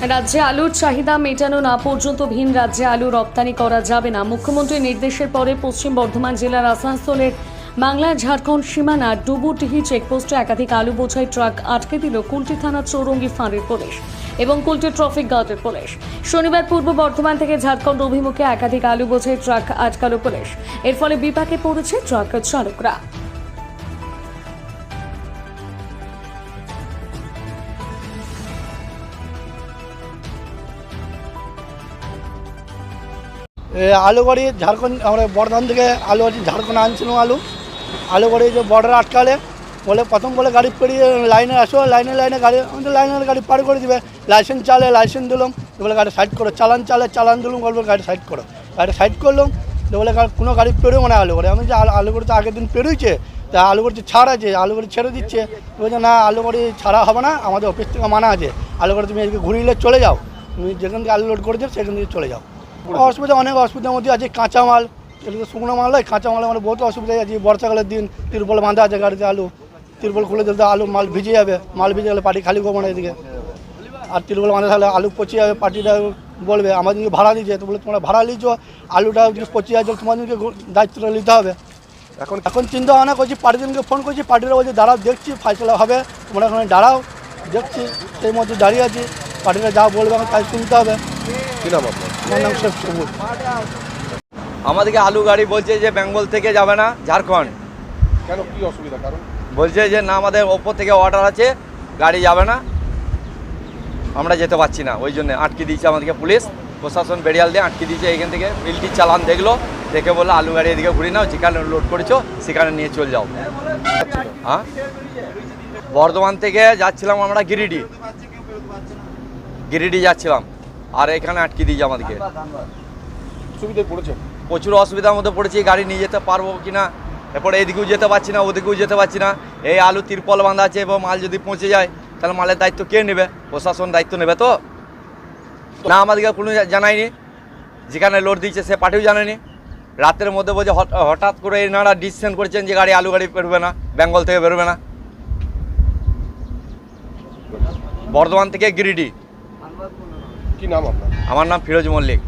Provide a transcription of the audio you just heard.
রাজ্যে আলুর চাহিদা মেটানো না পর্যন্ত ভিন রাজ্যে আলু রপ্তানি করা যাবে না। মুখ্যমন্ত্রীর নির্দেশের পরে পশ্চিম বর্ধমান জেলার আসানসোলের বাংলা ঝাড়খণ্ড সীমানা ডুবুটিহি চেকপোস্টে একাধিক আলু বোঝাই ট্রাক আটকে দিল কুলটি থানার চৌরঙ্গি ফাঁড়ির পুলিশ এবং কুলটি ট্রাফিক গার্ডের পুলিশ। শনিবার পূর্ব বর্ধমান থেকে ঝাড়খণ্ড অভিমুখে একাধিক আলু বোঝাই ট্রাক আটকালো পুলিশ। এর ফলে বিপাকে পড়েছে ট্রাক চালকরা। আলু গাড়ি ঝাড়খণ্ড আমরা বর্ধমান থেকে আলু গাড়ি ঝাড়খণ্ড আনছিলাম আলু গাড়ি যে বর্ডার আটকালে বলে প্রথম বলে গাড়ি পেরিয়ে লাইনে আসো, লাইনে গাড়ি আমাদের লাইনের গাড়ি পার করে দিবে। লাইসেন্স দিলাম, বলে গাড়ি সাইড করো, চালান দিলাম, বলবো গাড়ি সাইড করো। গাড়ি সাইড করলাম, বলে কোনো গাড়ি পেরোয় মানে আলু গাড়ি। আমি যে আলু গাড়ি তো আগের দিন পেরোইছে, তা আলু গাড়ি ছাড় আছে, আলু গাড়ি ছেড়ে দিচ্ছে। বলছে না, আলু গাড়ি ছাড়া হবে না, আমাদের অফিস থেকে মানা আছে। আলু গাড়ি তুমি এদিকে ঘুরিয়ে চলে যাও, তুমি যেখান থেকে আলু লোড করে দিও সেখান থেকে চলে যাও। অনেক অসুবিধার মধ্যে আছে। কাঁচামাল, এদিকে শুকনো মাল নয়, কাঁচামাল মানে বহুত অসুবিধায় আছে। বর্ষাকালের দিন তিরপল বাঁধা আছে গাড়িতে, তিরপল খুলে দিলে আলু মাল ভিজে যাবে, মাল ভিজে গেলে পার্টি খালি করবো না এদিকে। আর তিরপল বাঁধা থাকলে আলু পচে যাবে, পার্টিটা বলবে আমাদেরকে ভাড়া দিয়েছে, তো বলে তোমরা ভাড়া নিয়েছো, আলুটা পচে যাচ্ছে, তোমাদেরকে দায়িত্বটা নিতে হবে। এখন চিন্তা ভাবনা করছি, পার্টিদেরকে ফোন করছি, পার্টিরা বলছে দাঁড়াও দেখছি, ফাইসলা হবে, তোমরা ওখানে দাঁড়াও, দেখছি। সেই মধ্যে দাঁড়িয়ে আছি, পার্টিরা যা বলবে আমার তাই শুনতে হবে। আমার নাম শেখ সবুজ। আমাদেরকে আলু গাড়ি বলছে যে বেঙ্গল থেকে যাবে না ঝাড়খণ্ড। কেন, কি অসুবিধা? কারণ বলছে যে না, আমাদের ওপর থেকে অর্ডার আছে, গাড়ি যাবে না, আমরা যেতে পারছি না। ওই জন্য আটকে দিয়েছে আমাদেরকে পুলিশ প্রশাসন, বেড়িয়াল দিয়ে আটকে দিয়েছে। এইখান থেকে মিলটি চালান দেখলো, দেখে বললো আলু গাড়ি এদিকে ঘুরে নাও, যেখানে লোড করেছো সেখানে নিয়ে চলে যাও। হ্যাঁ, বর্ধমান থেকে যাচ্ছিলাম আমরা গিরিডি যাচ্ছিলাম, আর এখানে আটকে দিয়েছে আমাদেরকে। সুবিধায় পড়েছেন? প্রচুর অসুবিধার মধ্যে পড়েছি, গাড়ি নিয়ে যেতে পারবো কি না। এরপরে এদিকেও যেতে পারছি না, ওদিকেও যেতে পারছি না। এই আলু তিরপল বাঁধা আছে, এবং মাল যদি পৌঁছে যায় তাহলে মালের দায়িত্ব কে নেবে? প্রশাসন দায়িত্ব নেবে তো না। আমাদেরকে কোনো জানায়নি, যেখানে লোড দিচ্ছে সে পার্টিও জানায়নি। রাতের মধ্যে বলছে হঠাৎ করে এনারা ডিসিশন করেছেন যে আলু গাড়ি বেরোবে না, বেঙ্গল থেকে বেরোবে না। বর্ধমান থেকে গিরিডি। কি নাম আপনার? আমার নাম ফিরোজ মল্লিক।